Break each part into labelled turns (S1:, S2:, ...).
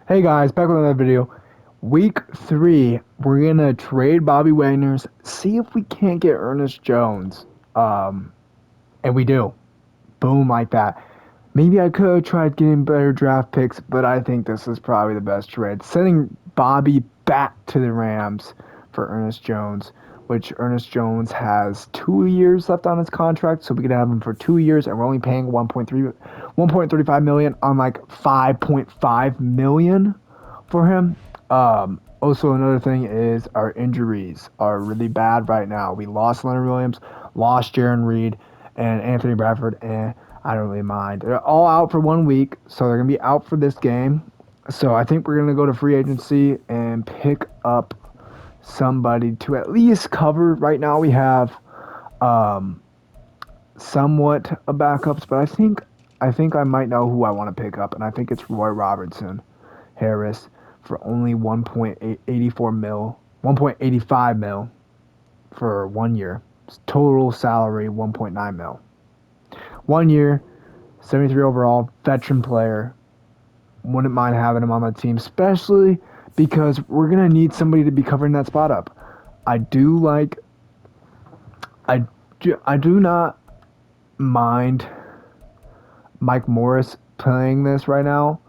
S1: Hey guys, back with another video. Week 3, we're gonna trade Bobby Wagner's, see if we can't get Ernest Jones. And we do. Boom, like that. Maybe I could have tried getting better draft picks, but I think this is probably the best trade. Sending Bobby back to the Rams for Ernest Jones, which Ernest Jones has 2 years left on his contract, so we could have him for 2 years, and we're only paying 1.35 million on like 5.5 million for him. Also, another thing is our injuries are really bad right now. We lost Leonard Williams, lost Jaron Reed, and Anthony Bradford, and I don't really mind. They're all out for 1 week, so they're going to be out for this game. So I think we're going to go to free agency and pick up somebody to at least cover. Right now we have somewhat a backups, but I think I might know who I want to pick up, and I think it's Roy Robertson Harris for only 1.84 mil, 1.85 mil for 1 year. Total salary 1.9 mil. 1 year, 73 overall, veteran player. Wouldn't mind having him on the team, especially because we're gonna need somebody to be covering that spot up. I do like, I do not mind Mike Morris playing this right now,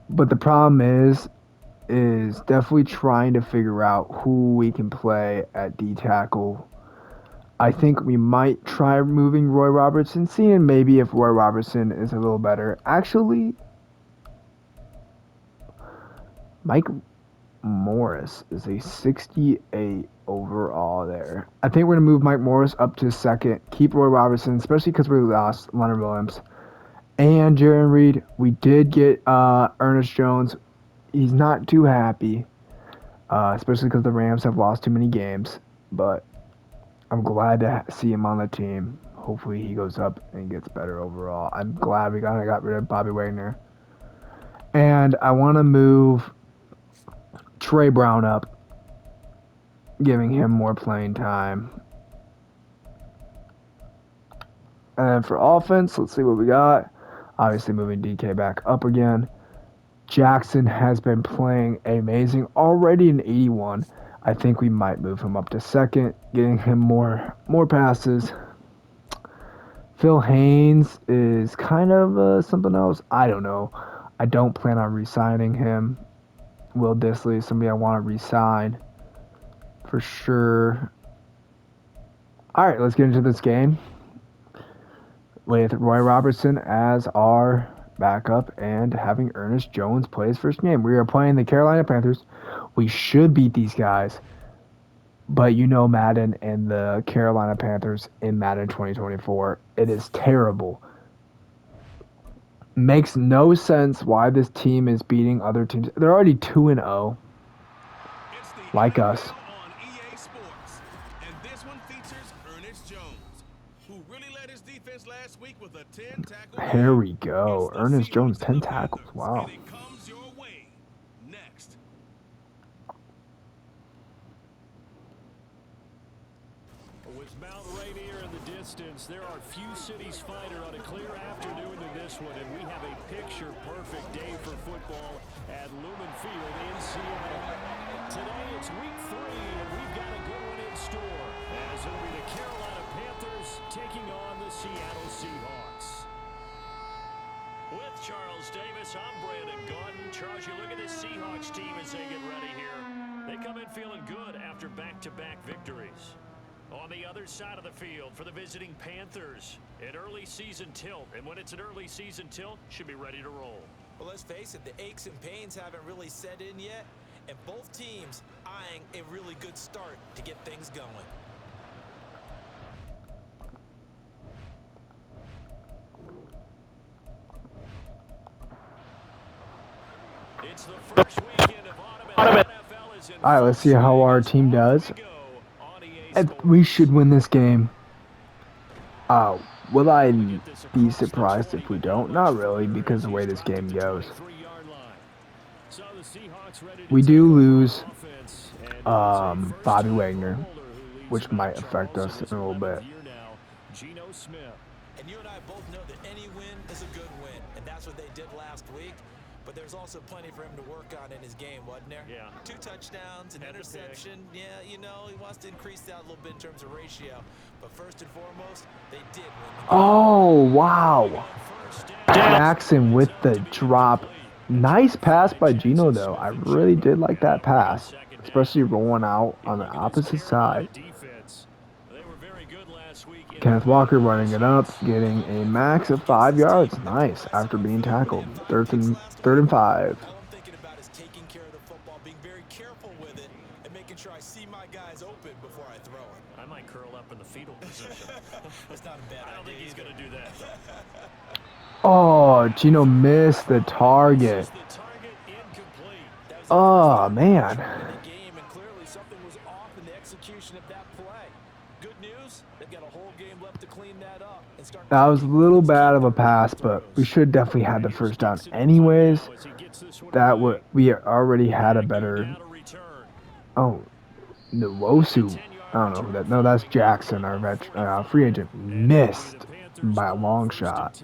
S1: but the problem is definitely trying to figure out who we can play at D tackle. I think we might try moving Roy Robertson, seeing maybe if Roy Robertson is a little better. Actually, Mike Morris is a 68 overall there. I think we're going to move Mike Morris up to second, keep Roy Robertson, especially because we lost Leonard Williams and Jaron Reed. We did get Ernest Jones. He's not too happy, especially because the Rams have lost too many games, but I'm glad to see him on the team. Hopefully he goes up and gets better overall. I'm glad we kind of got rid of Bobby Wagner. And I want to move Trey Brown up, giving him more playing time. And for offense, let's see what we got. Obviously moving DK back up again. Jackson has been playing amazing. Already an 81. I think we might move him up to second, getting him more passes. Phil Haynes is kind of something else. I don't know. I don't plan on re-signing him. Will Dissly is somebody I want to re-sign for sure. All right, let's get into this game with Roy Robertson as our backup and having Ernest Jones play his first game. We are playing the Carolina Panthers. We should beat these guys, but you know Madden and the Carolina Panthers in Madden 2024, it is terrible. Makes no sense why this team is beating other teams. They're already 2-0, like us. Here we go. Ernest Jones, 10 tackles. Wow.
S2: With Mount Rainier in the distance, there are few cities finer on a clear afternoon than this one, and we have a picture-perfect day for football at Lumen Field in Seattle. Today it's week 3, and we've got a good one in store, as it'll be the Carolina Panthers taking on the Seattle Seahawks. With Charles Davis, I'm Brandon Gordon. Charles, you look at this Seahawks team as they get ready here. They come in feeling good after back-to-back victories. On the other side of the field for the visiting Panthers, an early season tilt. And when it's an early season tilt, should be ready to roll.
S3: Well, let's face it, the aches and pains haven't really set in yet, and both teams eyeing a really good start to get things going.
S2: It's the first weekend of autumn, and NFL is in
S1: All right, let's see how our team does. And we should win this game. Will I be surprised if we don't? Not really, because of the way this game goes. We do lose Bobby Wagner, which might affect us in a little bit.
S3: And you and I both know that any win is a good win, and that's what they did last week. but there's also plenty for him to work on in his game, wasn't there?
S2: Yeah.
S3: 2 touchdowns, an
S2: And the pick.
S3: interception. Yeah, you know, he wants to increase that a little bit in terms of ratio. But first and foremost, they did win the game.
S1: Oh, wow. Jackson with the drop. Nice pass by Gino, though. I really did like that pass, especially rolling out on the opposite side. Kenneth Walker running it up, getting a max of 5 yards. Nice after being tackled. Third and 5.
S3: All I'm thinking about is taking care of the football, being very careful with it, and making sure I see my guys open before I throw it.
S2: I might curl up in the fetal position.
S3: That's not a bad idea.
S2: I don't think he's going to do that, though.
S1: Oh, Gino missed the target.
S2: The target incomplete.
S1: Oh, man.
S3: The game, and clearly something was off in the execution of that play. Good news, they've got a whole game left to clean that up and start.
S1: That was a little bad of a pass, but we should definitely had the first down anyways. That we already had a better. Oh, Nwosu. I don't know who that. No, that's Jackson, our free agent. Missed by a long shot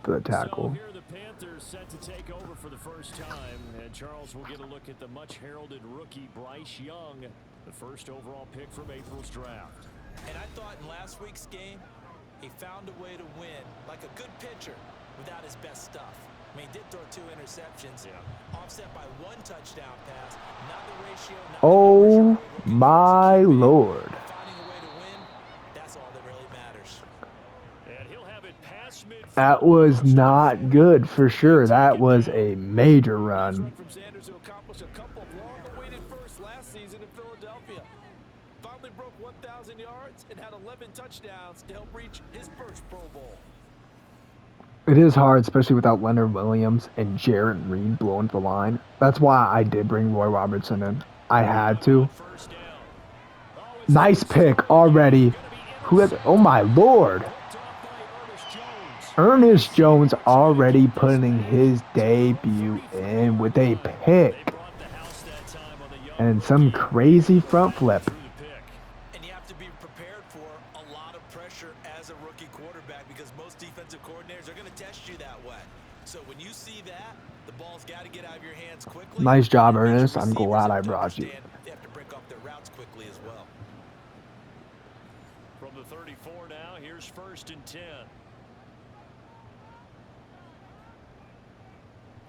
S1: for the tackle.
S2: So here are the Panthers set to take over for the first time, and Charles will get a look at the much-heralded rookie Bryce Young, the first overall pick from April's draft.
S3: And I thought in last week's game, he found a way to win, like a good pitcher, without his best stuff. I mean, he did throw 2 interceptions, offset by 1 touchdown pass. Not the ratio. Not
S1: Oh my Lord.
S3: finding a way to win, that's all that really matters.
S2: And he'll have it past midfield.
S1: That was not good for sure. That was a major run.
S3: From Sanders, who accomplished a couple of long-awaited firsts last season in Philadelphia. Finally broke 1,000 yards and had 11 touchdowns to help reach his first Pro Bowl.
S1: It is hard, especially without Leonard Williams and Jarrett Reed blowing the line. That's why I did bring Roy Robertson in. I had to. Nice pick already. Who has? Oh my Lord! Ernest Jones already putting his debut in with a pick and some crazy front flip.
S3: And you have to be prepared for a lot of pressure as a rookie quarterback because most defensive coordinators are going to test you that way. So when you see that, the ball's got to get out of your hands quickly.
S1: Nice job, Ernest. I'm glad I brought you.
S3: They have to break off their routes quickly as well.
S2: From the 34 now, here's 1st and 10.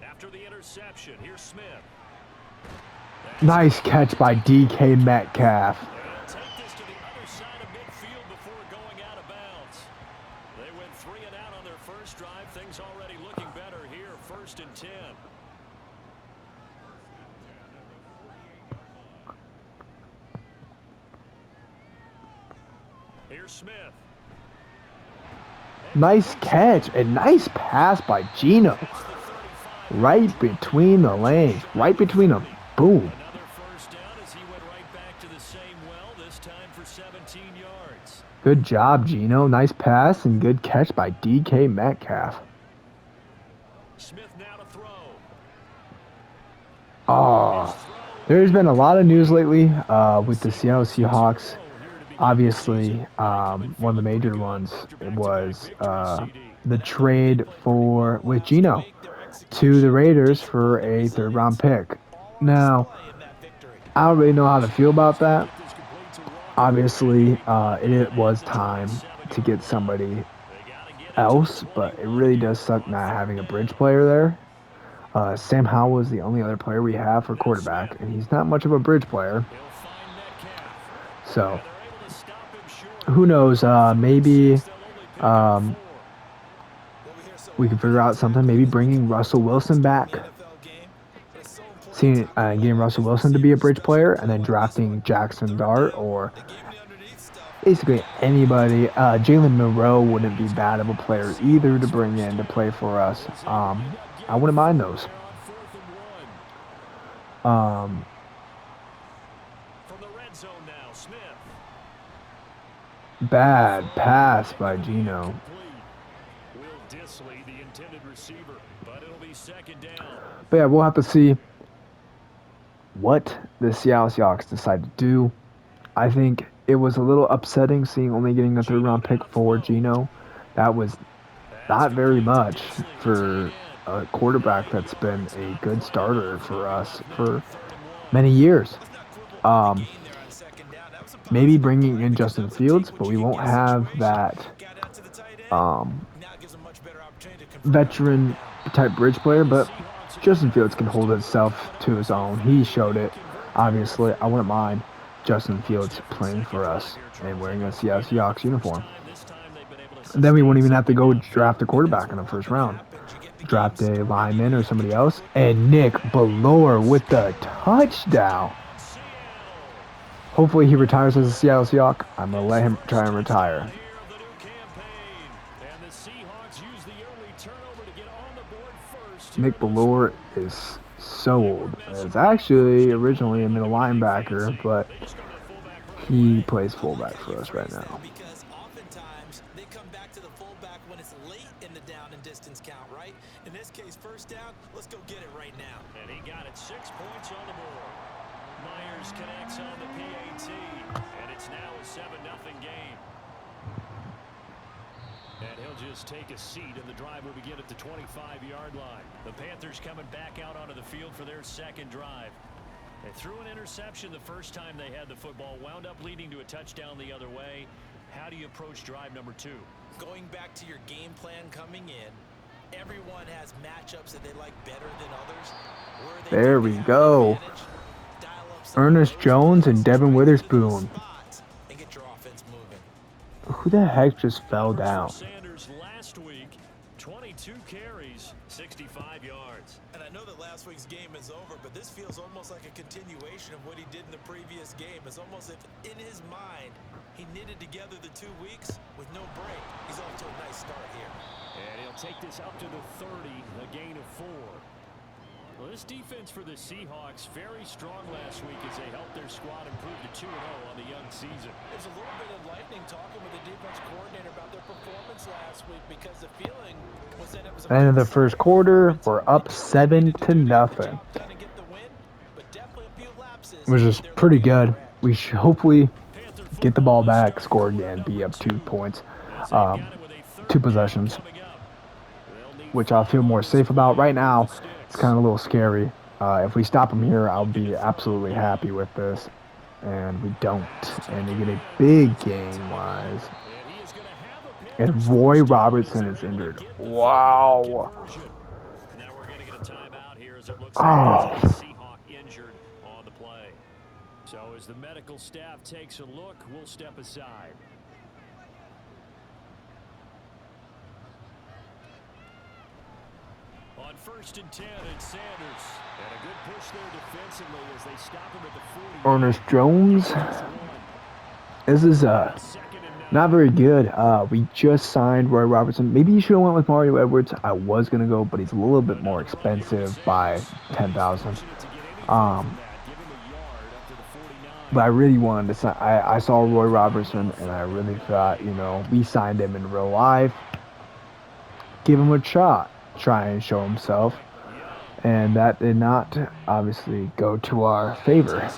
S2: After the interception, here's Smith.
S1: Nice catch by DK Metcalf.
S2: They'll take this to the other side of midfield before going out of bounds. They went 3 and out on their first drive. Things already looking better here. 1st and 10. Here's Smith.
S1: Nice catch and nice pass by Gino. Right between the lanes. Right between them. Boom.
S2: Another first down as he went right back to the same well, this time for 17 yards.
S1: Good job, Gino. Nice pass and good catch by DK Metcalf.
S2: Smith now to throw.
S1: Oh, there's been a lot of news lately with the Seattle Seahawks. Obviously, one of the major ones was the trade with Gino to the Raiders for a 3rd-round pick. Now, I don't really know how to feel about that. Obviously, it was time to get somebody else, but it really does suck not having a bridge player there. Sam Howell was the only other player we have for quarterback, and he's not much of a bridge player. So, who knows? Maybe we can figure out something. Maybe bringing Russell Wilson back. Getting Russell Wilson to be a bridge player, and then drafting Jackson Dart or basically anybody. Jalen Monroe wouldn't be bad of a player either to bring in to play for us. I wouldn't mind those.
S2: From the red zone now, Smith.
S1: Bad pass by Gino.
S2: Will Disley, the intended receiver, but it'll be 2nd down.
S1: But yeah, we'll have to see what the Seattle Seahawks decide to do. I think it was a little upsetting seeing only getting a 3rd-round pick for Gino. That was not very much for a quarterback that's been a good starter for us for many years. Maybe bringing in Justin Fields, but we won't have that veteran type bridge player. But Justin Fields can hold himself to his own. He showed it. Obviously, I wouldn't mind Justin Fields playing for us and wearing a Seattle Seahawks uniform. And then we won't even have to go draft a quarterback in the first round. Draft a lineman or somebody else. And Nick Ballore with the touchdown. Hopefully he retires as a Seattle Seahawk. I'm going to let him try and retire. Nick Ballore is so old. It's actually originally a middle linebacker, but he plays fullback for us right now.
S3: Because oftentimes they come back to the fullback when it's late in the down and distance count, right? In this case, first down, let's go get it right now.
S2: And he got it, 6 points on the board. Myers connects on the PAT, and it's now a 7-0 game. And he'll just take a seat, and the drive will begin at the 25-yard line. The Panthers coming back out onto the field for their second drive. They threw an interception the first time they had the football, wound up leading to a touchdown the other way. How do you approach drive number 2?
S3: Going back to your game plan coming in, everyone has matchups that they like better than others.
S1: There we go. Ernest Jones and Devin Witherspoon. Who the heck just fell down?
S2: Sanders last week, 22 carries, 65 yards.
S3: And I know that last week's game is over, but this feels almost like a continuation of what he did in the previous game. It's almost if in his mind he knitted together the 2 weeks with no break. He's off to a nice start here.
S2: And he'll take this up to the 30, a gain of 4. Well, this defense for the Seahawks very strong last week as they helped their squad improve to 2-0 on the young season.
S3: There's a little bit of lightning talking with the defense coordinator about their performance last week because the feeling was that it was
S1: End of the first quarter, we're up 7-0. Which is pretty good. We should hopefully get the ball back, score again, be up 2 points, 2 possessions, which I'll feel more safe about. Right now, it's kind of a little scary. If we stop them here, I'll be absolutely happy with this. And we don't. And they get a big game-wise. And Roy Robertson is injured. Wow.
S2: Now we're going to get a timeout here as it looks
S1: Oh.
S2: like there's a Seahawk injured on the play. So as the medical staff takes a look, we'll step aside. On 1st and 10, it's Sanders. And a good push there defensively as they stop him at the 40.
S1: Ernest Jones. This is not very good. We just signed Roy Robertson. Maybe you should have went with Mario Edwards. I was going to go, but he's a little bit more expensive by $10,000. But I really wanted to sign. I saw Roy Robertson, and I really thought, we signed him in real life. Give him a shot. Try and show himself. And that did not, obviously, go to our favor.
S2: With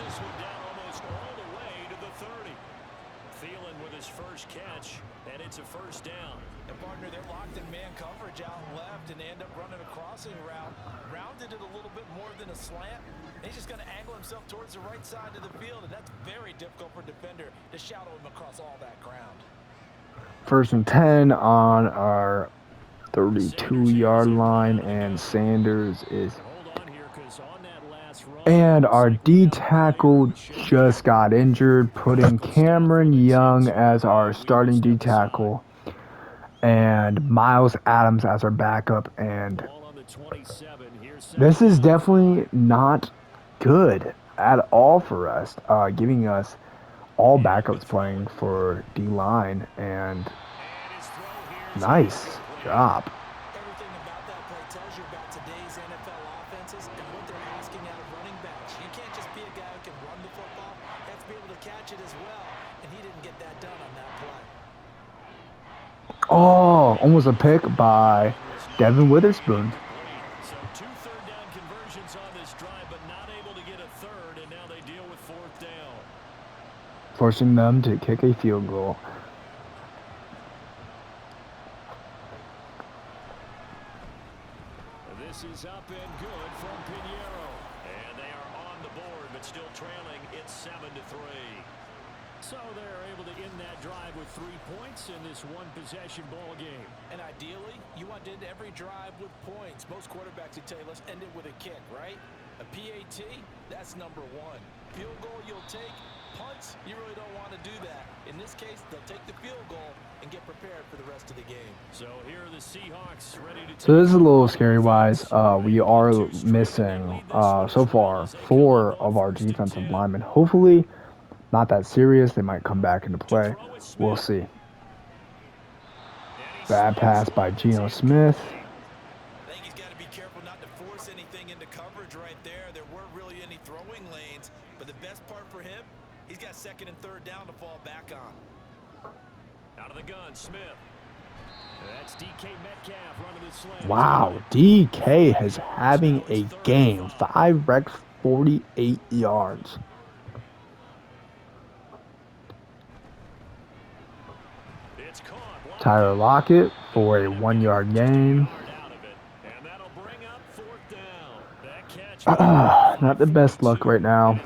S2: his first catch, and it's a first down.
S3: And partner, they're locked in man coverage out left, and they end up running a crossing route. Rounded it a little bit more than a slant. And he's just going to angle himself towards the right side of the field, and that's very difficult for a defender to shadow him across all that ground.
S1: 1st and 10 on our 32-yard line, and Sanders is. And our D tackle just got injured, putting Cameron Young as our starting D tackle and Miles Adams as our backup. And this is definitely not good at all for us, giving us all backups playing for D line. And nice job.
S3: Everything about that play tells you about today's NFL offenses and what they're asking out of running backs. You can't just be a guy who can run the football. You have to be able to catch it as well, and he didn't get that done on that play.
S1: Oh, almost a pick by Devin Witherspoon.
S2: So 2 third-down conversions on this drive, but not able to get a third, and now they deal with 4th down.
S1: Forcing them to kick a field goal.
S2: This is up and good from Pinheiro. And they are on the board, but still trailing. It's 7-3. So they're able to end that drive with 3 points in this one-possession ball game.
S3: And ideally, you want to end every drive with points. Most quarterbacks would tell you, let's end it with a kick, right? A PAT, that's number one. Field goal you'll take. Punts, you really don't want to do that. In this case, they'll take the field goal and get prepared for the rest of the game.
S2: So here are the Seahawks ready to
S1: So this is a little scary, wise. We are missing, so far, 4 of our defensive linemen. Hopefully, not that serious. They might come back into play. We'll see. Bad pass by Geno Smith.
S3: I think he's got to be careful not to force anything into coverage right there. There weren't really any throwing lanes, but the best part for him, he's got 2nd and 3rd down to fall back on.
S2: Out of the gun, Smith. That's DK Metcalf running the slant.
S1: Wow, DK is having a game. 5 wrecks, 48 yards. Tyler Lockett for a 1-yard gain. Not the best luck right now.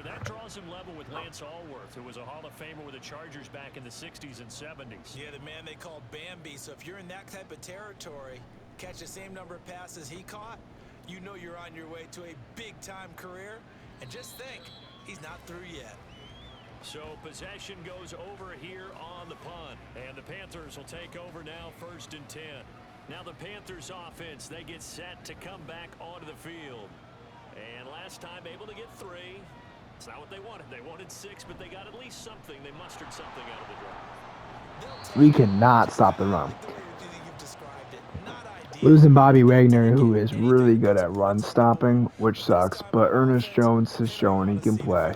S2: That draws him level with Lance Allworth, who was a Hall of Famer with the Chargers back in the 60s and 70s.
S3: Yeah, the man they called Bambi. So if you're in that type of territory, catch the same number of passes he caught, you know you're on your way to a big-time career. And just think, he's not through yet.
S2: So possession goes over here on the punt. And the Panthers will take over now, 1st and 10. Now the Panthers offense, they get set to come back onto the field. And last time able to get 3. It's not what they wanted. They wanted 6, but they got at least something. They mustered something out of the drive.
S1: We cannot stop the run. Losing Bobby Wagner, who is really good at run stopping, which sucks, but Ernest Jones has shown he can play.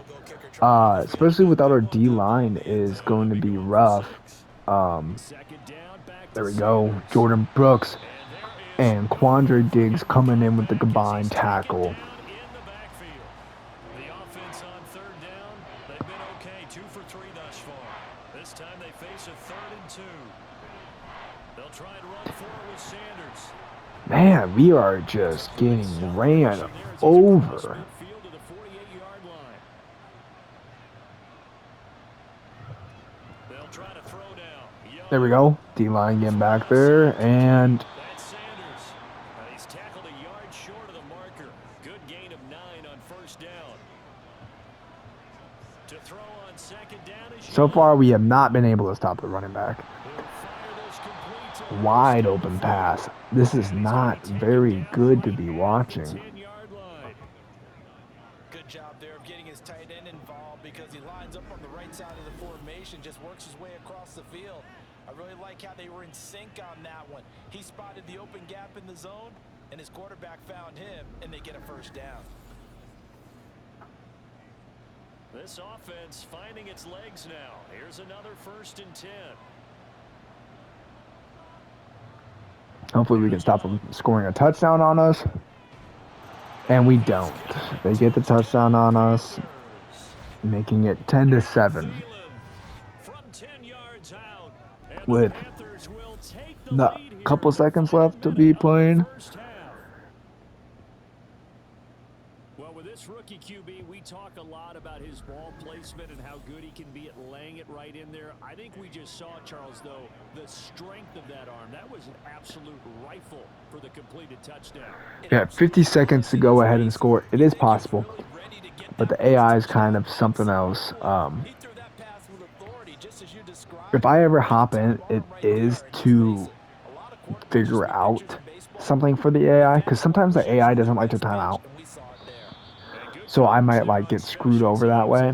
S1: Especially without our D-line is going to be rough. There we go. Jordan Brooks and Quandre Diggs coming in with the combined tackle.
S2: The offense on 3rd down, they've been okay, 2 for 3 thus far. This time they face a 3rd and 2. They'll try and run forward with Sanders.
S1: Man, we are just getting ran over. There we go. D-line getting back there, and
S2: That's Sanders. He's tackled a yard short of the marker. Good gain of 9 on 1st down. To throw on 2nd down is
S1: so far we have not been able to stop the running back. Wide open pass. This is not very good to be watching.
S2: 10-yard line.
S3: Good job there of getting his tight end involved because he lines up on the right side of the formation, just works his way across the field. I really like how they were in sync on that one. He spotted the open gap in the zone, and his quarterback found him, and they get a 1st down.
S2: This offense finding its legs now. Here's another 1st and 10.
S1: Hopefully we can stop them scoring a touchdown on us. And we don't. They get the touchdown on us, making it 10-7.
S2: From 10 yards out, and
S1: With
S2: the Panthers will take the
S1: a
S2: lead here.
S1: couple seconds left to be playing.
S2: First half. Well, with this rookie QB, we talk a lot about his ball placement and how good he can be at laying it right in there. I think we just saw, Charles, though, the strength of that arm. That was an absolute rifle for the completed touchdown.
S1: Yeah, 50 seconds to go ahead and score. It is possible. But the AI is kind of something else. If I ever hop in, it is to figure out something for the AI. Because sometimes the AI doesn't like to time out. So I might like get screwed over that way.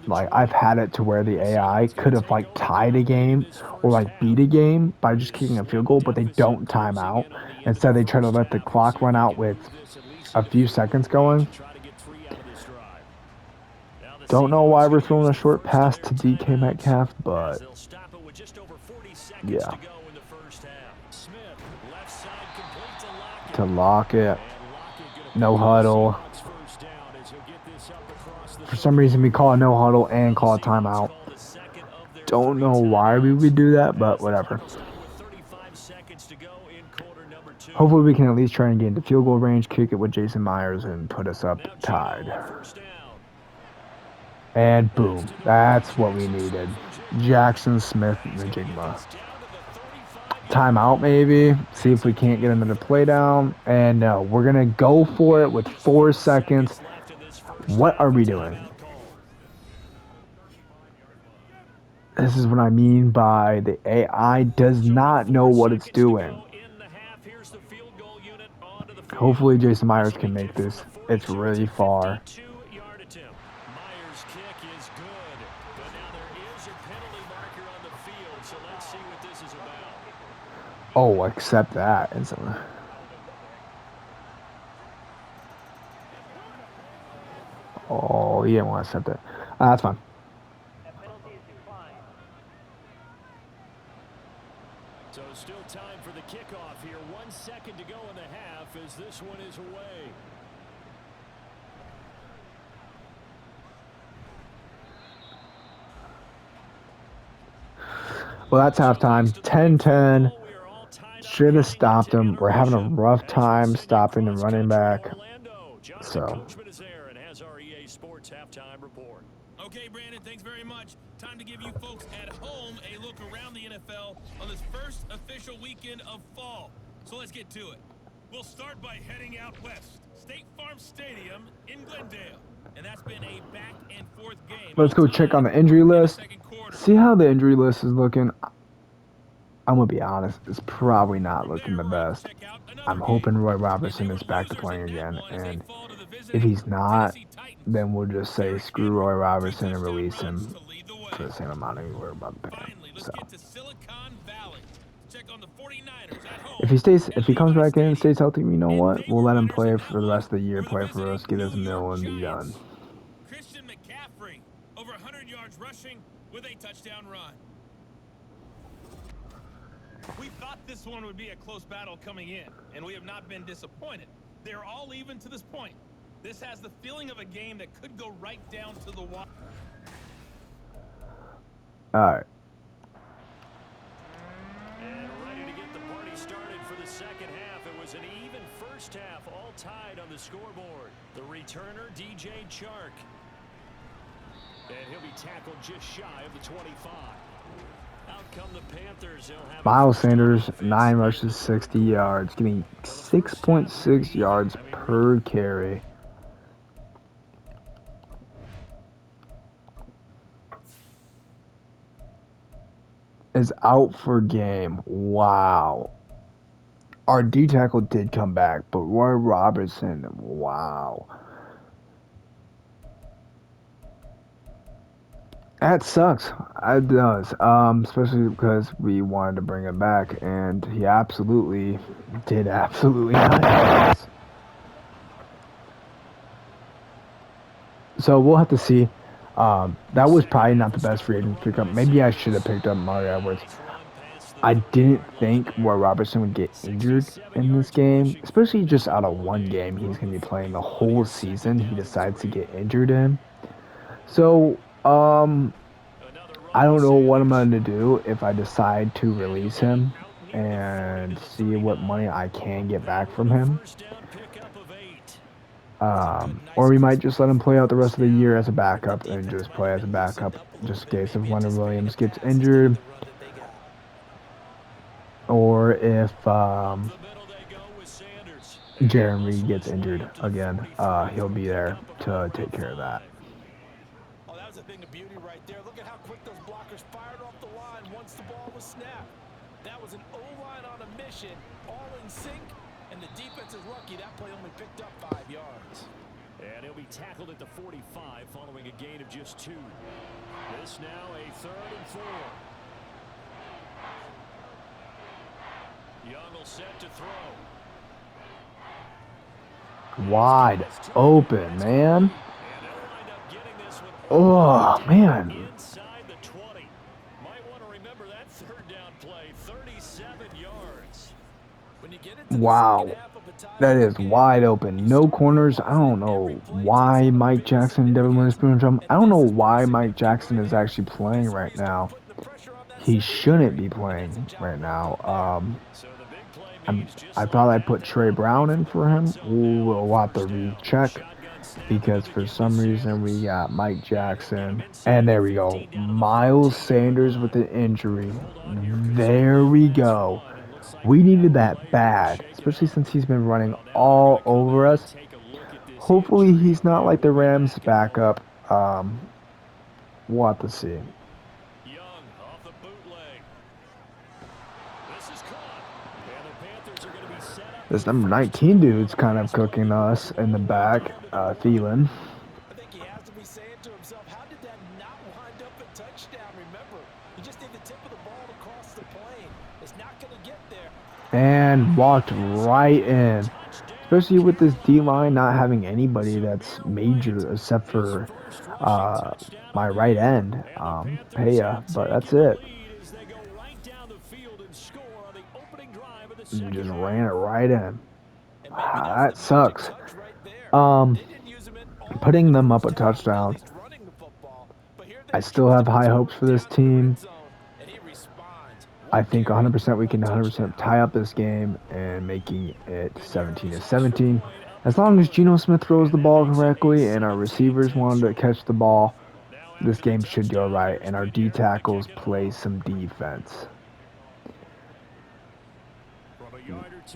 S1: Like I've had it to where the AI could have like tied a game or like beat a game by just kicking a field goal, but they don't time out. Instead they try to let the clock run out with a few seconds going. Don't know why we're throwing a short pass to DK Metcalf, but yeah. To Lockett. No huddle. For some reason, we call a no huddle and call a timeout. Don't know why we would do that, but whatever. Hopefully we can at least try and get into field goal range, kick it with Jason Myers, and put us up
S2: Now
S1: tied.
S2: Gino on first down.
S1: And
S2: That's
S1: boom,
S2: to the right,
S1: that's what we
S2: Jackson
S1: needed.
S2: Smith-Njigba.
S1: Jackson Smith
S2: And he's going to get
S1: Njigma.
S2: this down to the 35-yard
S1: Timeout
S2: line.
S1: maybe. See
S2: That's
S1: if
S2: a
S1: we can't get
S2: gain of
S1: another play
S2: 34.
S1: down. And no, we're gonna go for it with
S2: Just
S1: 4
S2: 4
S1: seconds.
S2: seconds left in this first
S1: What
S2: half.
S1: are
S2: A
S1: we doing?
S2: timeout call.
S1: This is what I mean by the AI does
S2: So with
S1: not know
S2: 4
S1: what it's
S2: seconds to
S1: doing.
S2: go in the half, here's the field goal unit onto the field.
S1: Hopefully Jason
S2: This
S1: Myers
S2: will
S1: can
S2: be
S1: make
S2: good from
S1: this.
S2: the
S1: It's
S2: 42.
S1: really
S2: It's a
S1: far.
S2: 52-yard attempt. Myers' kick is good, but now there is a penalty marker on the field, so let's see what this is about.
S1: Oh, accept that. Oh, he didn't want to accept it. That's fine.
S2: So still time for the kickoff here. 1 second to go in the half as this one is away.
S1: Well, that's halftime. 10-10. Should have stopped him. We're having a rough time stopping the running back. So.
S4: Okay, Brandon, thanks very much. Time to give you folks at home a look around the NFL on this first official weekend of fall. So let's get to it. We'll start by heading out west. State Farm Stadium in Glendale. And that's been a back-and-forth game.
S1: Let's go check on the injury list. See how the injury list is looking. I'm going to be honest. It's probably not looking the best. I'm hoping Roy Robertson is back to playing again. And if he's not, then we'll just say screw Roy Robertson and release him for the same amount we were about to pay him. So if he comes back in and stays healthy, you know what? We'll let him play for the rest of the year, play for us, get his mill, and be done.
S4: Christian McCaffrey, over 100 yards rushing with a touchdown run. We thought this one would be a close battle coming in, and we have not been disappointed. They're all even to this point. This has the feeling of a game that could go right down to the wire.
S1: All right.
S2: And ready to get the party started for the second half. It was an even first half, all tied on the scoreboard. The returner, DJ Chark. And he'll be tackled just shy of the 25. Out come the Panthers.
S1: Miles Sanders, 9 rushes, 60 yards, getting 6.6 yards per carry. Is out for game. Wow. Our D tackle did come back, but Roy Robertson, wow. That sucks. It does. Especially because we wanted to bring him back, and he absolutely did absolutely not. So we'll have to see. That was probably not the best free agent pickup. Maybe I should have picked up Mario Edwards. I didn't think Roy Robertson would get injured in this game, especially just out of one game. He's going to be playing the whole season. He decides to get injured in. So, I don't know what I'm going to do if I decide to release him and see what money I can get back from him. Or we might just let him play out the rest of the year as a backup and just play as a backup just in case if Leonard Williams gets injured. Or if Jaron Reed gets injured again, he'll be there to take care of that.
S3: Oh, that was a thing of beauty right there. Look at how quick those blockers fired off the line once the ball was snapped. That was an O-line on a mission, all in sync, and the defense is lucky that play only picked up 5 yards.
S2: And he'll be tackled at the 45 following a gain of just 2. This now a 3rd and 4. Young will set to throw.
S1: Wide open, man. Oh, man.
S2: Inside the 20. Might want to remember that 3rd down play. 37 yards.
S3: When you get into
S1: Wow. That is wide open. No corners. I don't know why Mike Jackson and Devin Witherspoon jump. I don't know why Mike Jackson is actually playing right now. He shouldn't be playing right now. I thought I put Trey Brown in for him. Ooh, we'll have to recheck because for some reason we got Mike Jackson. And there we go. Miles Sanders with an injury. There we go. We needed that bad, especially since he's been running all over us. Hopefully he's not like the Rams backup. We'll have to see.
S2: Young off the bootleg. This is caught. And the Panthers are going to be set up.
S1: This number 19 dude's kind of cooking us in the back, Thielen.
S3: I think he has to be saying to himself, how did that not wind up a touchdown? Remember, you just need the tip of the ball to cross the plane. It's not going to get there.
S1: And walked right in. Especially with this D-line not having anybody that's major except for my right end, Paya. But that's it. And just ran it right in. That sucks. Putting them up a touchdown. I still have high hopes for this team. I think 100% we can 100% tie up this game and making it 17-17. As long as Geno Smith throws the ball correctly and our receivers wanted to catch the ball, this game should go right and our D tackles play some defense.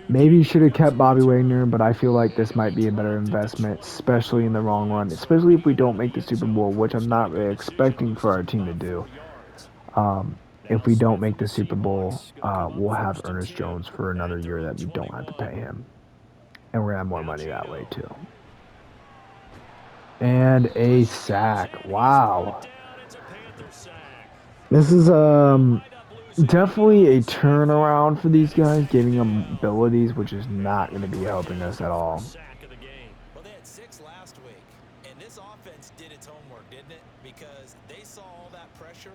S1: Maybe you should have kept Bobby Wagner, but I feel like this might be a better investment, especially in the long run, especially if we don't make the Super Bowl, which I'm not really expecting for our team to do. If we don't make the Super Bowl, we'll have Ernest Jones for another year that we don't have to pay him. And we're going to have more money that way, too. And a sack. Wow. This is definitely a turnaround for these guys, giving them abilities, which is not going to be helping us at all.
S3: Well, they had 6 last week, and this offense did its homework, didn't it? Because they saw all that pressure,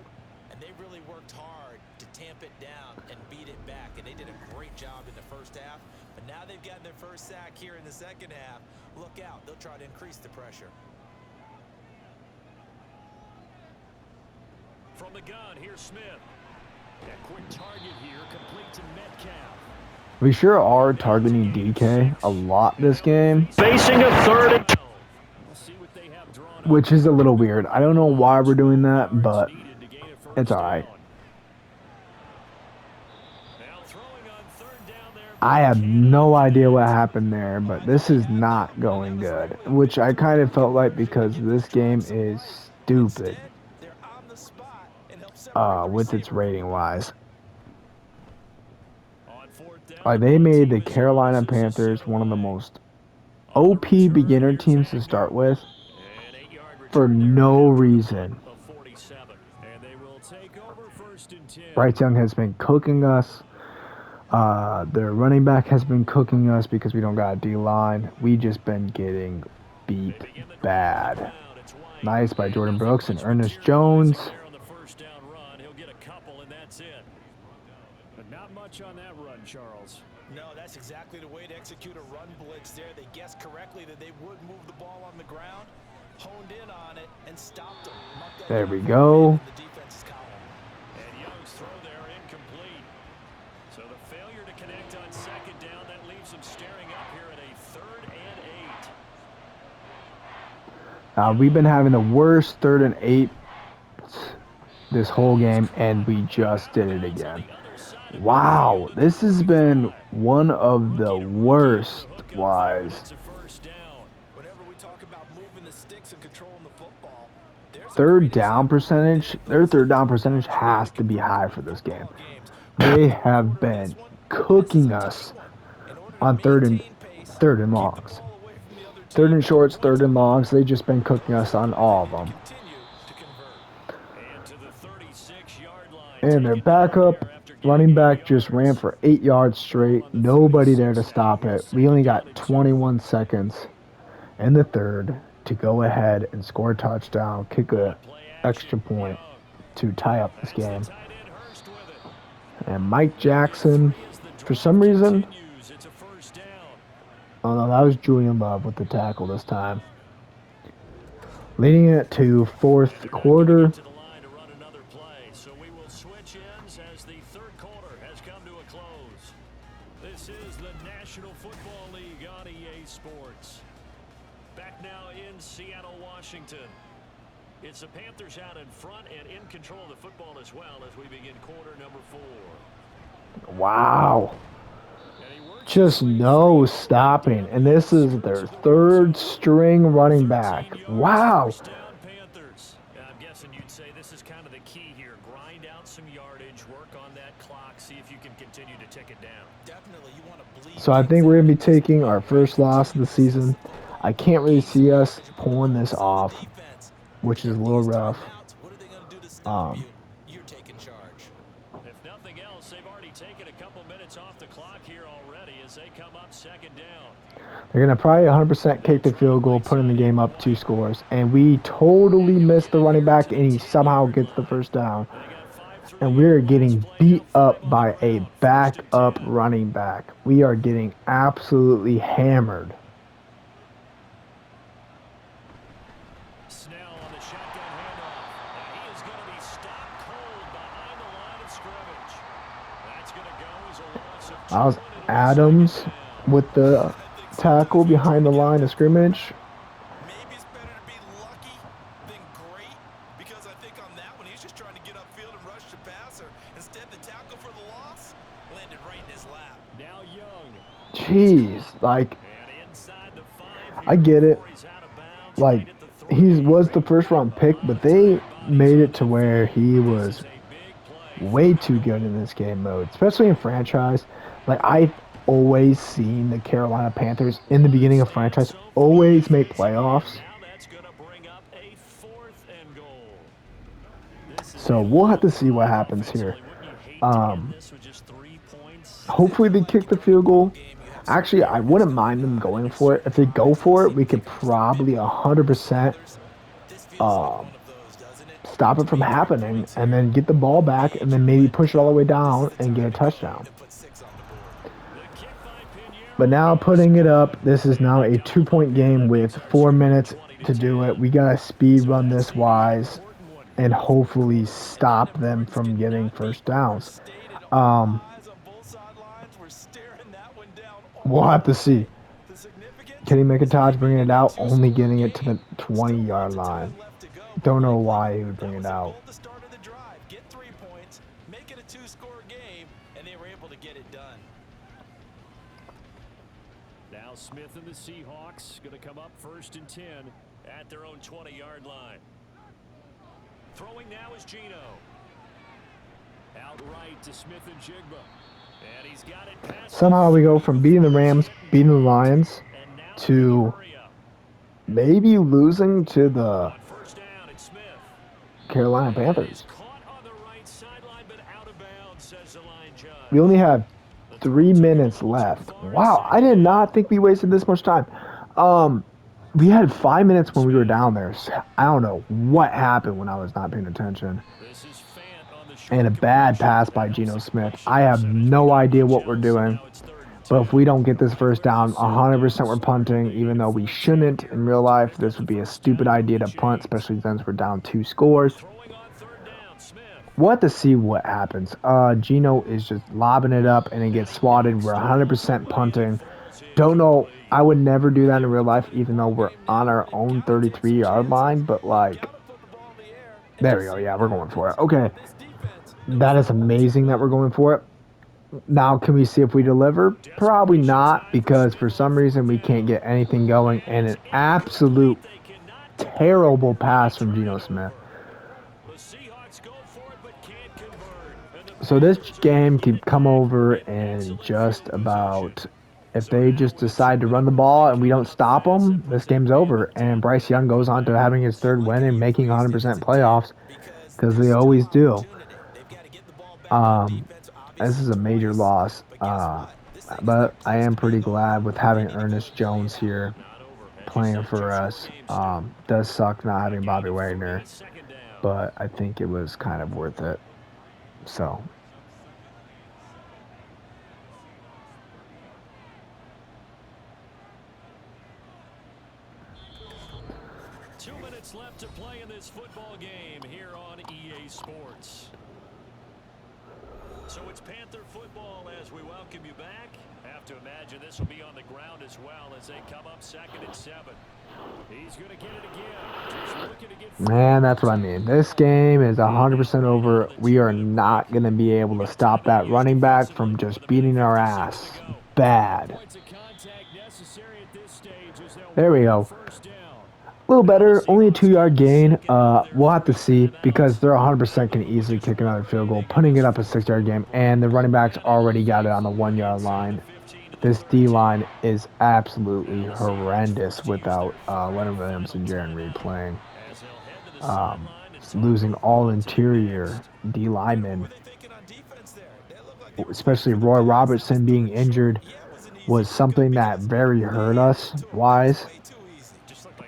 S3: and they really worked hard to tamp it down and beat it back, and they did a great job in the first half. But now they've gotten their first sack here in the second half. Look out. They'll try to increase the pressure.
S2: From the gun, here's Smith. That quick target here, complete to Metcalf.
S1: We sure are targeting DK a lot this game.
S2: Facing a third.
S1: Which is a little weird. I don't know why we're doing that, but it's alright. I have no idea what happened there, but this is not going good. Which I kind of felt like because this game is stupid. With its rating wise. Like they made the Carolina Panthers one of the most OP beginner teams to start with for no reason. Bryce Young has been cooking us. Their running back has been cooking us because we don't got a D-line. We just been getting beat bad. Nice by Jordan Brooks and Ernest Jones.
S2: On that run, Charles.
S3: No, that's exactly the way to execute a run blitz there. They guessed correctly that they would move the ball on the ground, honed in on it, and stopped them.
S1: There we go.
S3: The defense's column.
S2: And Young's throw there incomplete. So the failure to connect on second down, that leaves them staring up here at a 3rd and 8.
S1: We've been having the worst 3rd and 8 this whole game, and we just did it again. Wow, this has been one of the worst wise. Third down percentage, their third down percentage has to be high for this game. They have been cooking us on third and longs. 3rd and shorts, 3rd and longs, they've just been cooking us on all of them. And their backup running back just ran for 8 yards straight. Nobody there to stop it. We only got 21 seconds in the 3rd to go ahead and score a touchdown, kick an extra point to tie up this game. And Mike Jackson, for some reason, oh no, that was Julian Love with the tackle this time. Leading it to 4th quarter.
S2: Sports. Back now in Seattle, Washington. It's the Panthers out in front and in control of the football as well as we begin quarter number 4.
S1: Wow. Just no stopping. And this is their third string running back. Wow.
S2: I'm guessing you'd say this is kind of the key here. Grind out some yardage, work on that clock, see if you can continue to tick it down.
S3: Definitely, you want to bleed.
S1: So I think we're going to be taking our first loss of the season. I can't really see us pulling this off, which is a little rough.
S3: What are they going to do to stop you? You're taking charge.
S2: If nothing else, they've already taken a couple minutes off the clock here already as they come up second down.
S1: They're going to probably 100% kick the field goal, putting the game up 2 scores. And we totally missed the running back, and he somehow gets the first down. And we're getting beat up by a backup running back. We are getting absolutely hammered.
S2: Snell on the shotgun handoff. And he is going to be stopped cold behind the line of scrimmage. That's going to go as a loss of 2.
S1: That was Adams with the tackle behind the line of scrimmage.
S3: Maybe it's better to be lucky than great, because I think on that one he's just trying to get upfield and rush the passer. Instead, the tackle for the loss landed right in his lap.
S2: Now Young.
S1: Jeez, like,
S2: And inside the 5
S1: I get it.
S2: before he's out of bounds,
S1: Like,
S2: right at the 3.
S1: he was the first round pick, but they made it to where he was way too good in this game mode, especially in franchise. Like, I've always seen the Carolina Panthers in the beginning of franchise always make playoffs.
S2: Now that's going to bring up a 4th and goal.
S1: So we'll have to see what happens here. Hopefully they kick the field goal. Actually, I wouldn't mind them going for it. If they go for it, we could probably 100% stop it from happening and then get the ball back and then maybe push it all the way down and get a touchdown. But now putting it up, this is now a 2-point game with 4 minutes to do it. We got to speed run this wise and hopefully stop them from getting first downs. We'll have to see. Kenny McIntosh bringing it out, only getting it to the 20-yard line. Don't know why he would bring it out.
S3: Get 3 points, make it a 2-score game, and they were able to get it done.
S2: Now Smith and the Seahawks going to come up 1st and 10 at their own 20-yard line. Throwing now is Gino. Outright to Smith and Jigba. And he's got it past.
S1: Somehow we go from beating the Rams, beating the Lions, to maybe losing to the Carolina Panthers. We only have 3 minutes left. Wow, I did not think we wasted this much time. We had 5 minutes when we were down there. So I don't know what happened when I was not paying attention. And a bad pass by Geno Smith. I have no idea what we're doing. But if we don't get this first down, 100% we're punting, even though we shouldn't in real life. This would be a stupid idea to punt, especially since we're down 2 scores. We'll have to see what happens. Geno is just lobbing it up and it gets swatted. We're 100% punting. Don't know. I would never do that in real life, even though we're on our own 33-yard line. But, like, there we go. Yeah, we're going for it. Okay. That is amazing that we're going for it. Now, can we see if we deliver? Probably not, because for some reason we can't get anything going. And an absolute terrible pass from Geno Smith. So this game could come over in just about, if they just decide to run the ball and we don't stop them, this game's over. And Bryce Young goes on to having his 3rd win and making 100% playoffs, because they always do. This is a major loss, but I am pretty glad with having Ernest Jones here playing for us. Does suck not having Bobby Wagner, but I think it was kind of worth it. So.
S2: Two minutes left to play in this football game here on EA Sports. So it's Panther football as we welcome you back after to imagine this will be on the ground as well as they come up 2nd and 7. He's going to get it again. Just looking to get free.
S1: Man, that's what I mean. This game is 100% over. We are not going to be able to stop that running back from just beating our ass. Bad.
S2: Points of contact necessary at this stage as they'll
S1: There we
S2: mark
S1: go.
S2: the first down.
S1: A little better. Only a 2-yard gain. We'll have to see because they're 100% can easily kick another field goal, putting it up a 6-yard game, and the running backs already got it on the 1-yard line. This D-line is absolutely horrendous without Leonard Williams and Jaron Reed playing. Losing all interior D linemen, especially Roy Robertson being injured, was something that very hurt us wise.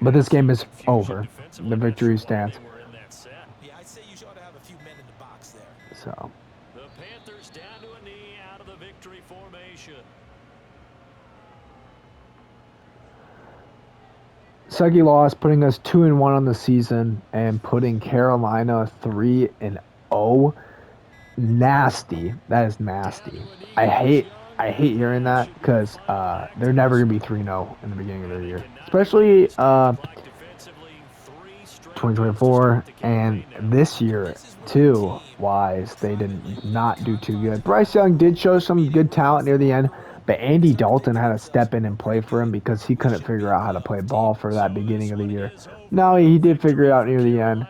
S1: But this game is over. The victory stands.
S3: Yeah, I'd say you ought to have a few men in the box there.
S1: So
S2: The Panthers down to a knee out of the victory formation.
S1: Sucky loss, putting us 2-1 on the season and putting Carolina 3-0. Nasty. That is nasty. I hate hearing that because they're never gonna be 3-0 in the beginning of their year, especially 2024 and this year too. Wise, they did not do too good. Bryce Young did show some good talent near the end, but Andy Dalton had to step in and play for him because he couldn't figure out how to play ball for that beginning of the year. No, he did figure it out near the end.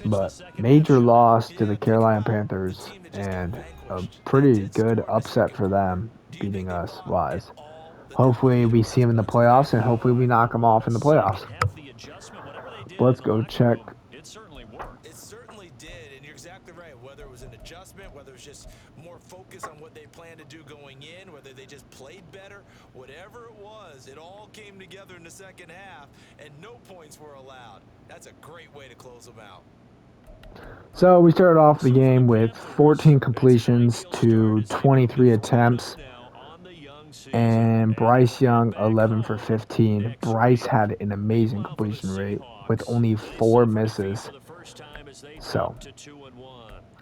S1: But major loss to the Carolina Panthers and a pretty good upset for them beating us Wise. Hopefully we see him in the playoffs and hopefully we knock him off in the playoffs. Let's go check.
S3: It certainly did, and you're exactly right. Whether it was an adjustment, whether it was just more focus on what they planned to do going in, whether they just played better, whatever it was, it all came together in the second half, and no points were allowed. That's a great way to close them out.
S1: So we started off the game with 14 completions to 23 attempts. And Bryce Young, 11 for 15. Bryce had an amazing completion rate with only 4 misses. So,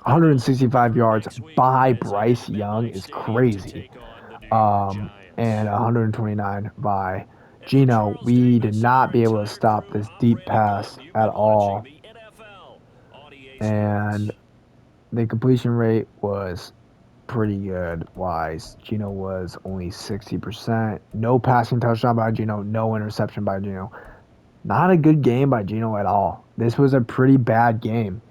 S1: 165 yards by Bryce Young is crazy. And 129 by Gino. We did not be able to stop this deep pass at all. And the completion rate was pretty good Wise. Gino was only 60%. No passing touchdown by Gino. No interception by Gino. Not a good game by Gino at all. This was a pretty bad game.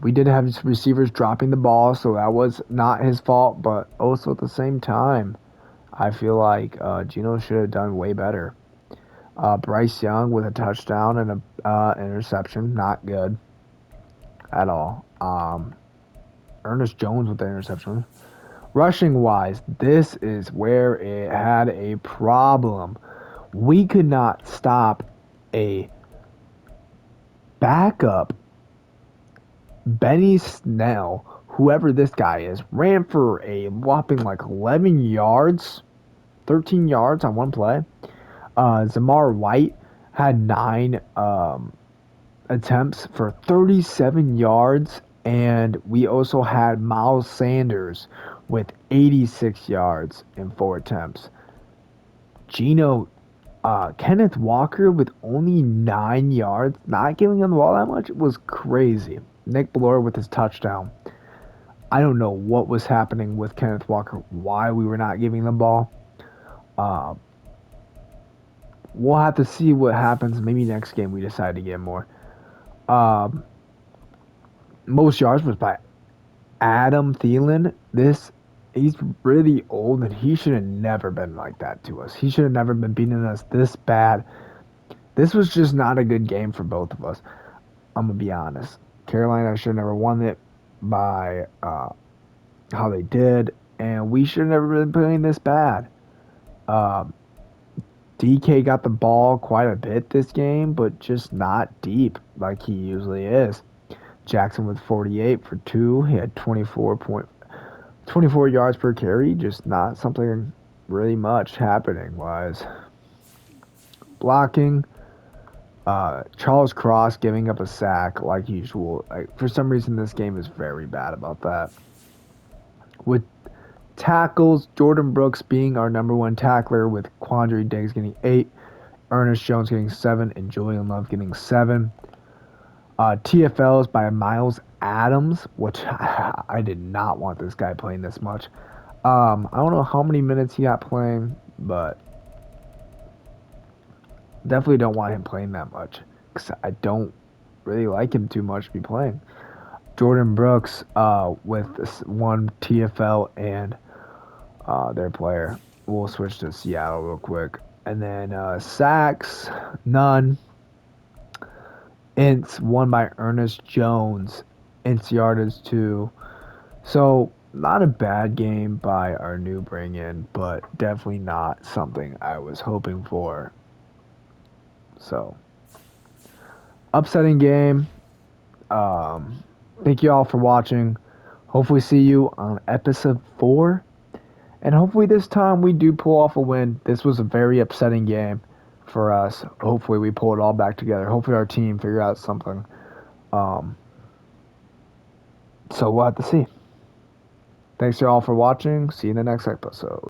S1: We did have his receivers dropping the ball, so that was not his fault. But also at the same time, I feel like Gino should have done way better. Bryce Young with a touchdown and a interception. Not good at all. Ernest Jones with the interception. Rushing wise, this is where it had a problem. We could not stop a backup. Benny Snell, whoever this guy is, ran for a whopping like 11 yards, 13 yards on one play. Zamar White had 9 attempts for 37 yards. And we also had Miles Sanders with 86 yards in 4 attempts. Kenneth Walker with only 9 yards, not giving him the ball that much, was crazy. Nick Ballore with his touchdown. I don't know what was happening with Kenneth Walker, why we were not giving the ball. We'll have to see what happens. Maybe next game we decide to get more. Most yards was by Adam Thielen. He's really old and he should have never been like that to us. He should have never been beating us this bad. This was just not a good game for both of us. I'm going to be honest. Carolina should have never won it by how they did. And we should have never been playing this bad. DK got the ball quite a bit this game, but just not deep like he usually is. Jackson with 48 for 2. He had 24 yards per carry. Just not something really much happening wise. Blocking. Charles Cross giving up a sack like usual. For some reason, this game is very bad about that. With tackles, Jordan Brooks being our number one tackler with Quandre Diggs getting 8, Ernest Jones getting 7, and Julian Love getting 7. TFLs by Miles Adams, which I did not want this guy playing this much. I don't know how many minutes he got playing, but definitely don't want him playing that much because I don't really like him too much to be playing. Jordan Brooks with this one TFL and their player. We'll switch to Seattle real quick. And then sacks, none. Ints, one by Ernest Jones. Ints yardage, 2. So, not a bad game by our new bring in, but definitely not something I was hoping for. So, upsetting game. Thank you all for watching. Hopefully, see you on episode 4. And hopefully, this time we do pull off a win. This was a very upsetting game for us. Hopefully, we pull it all back together. Hopefully, our team figure out something. So, we'll have to see. Thanks, you all for watching. See you in the next episode.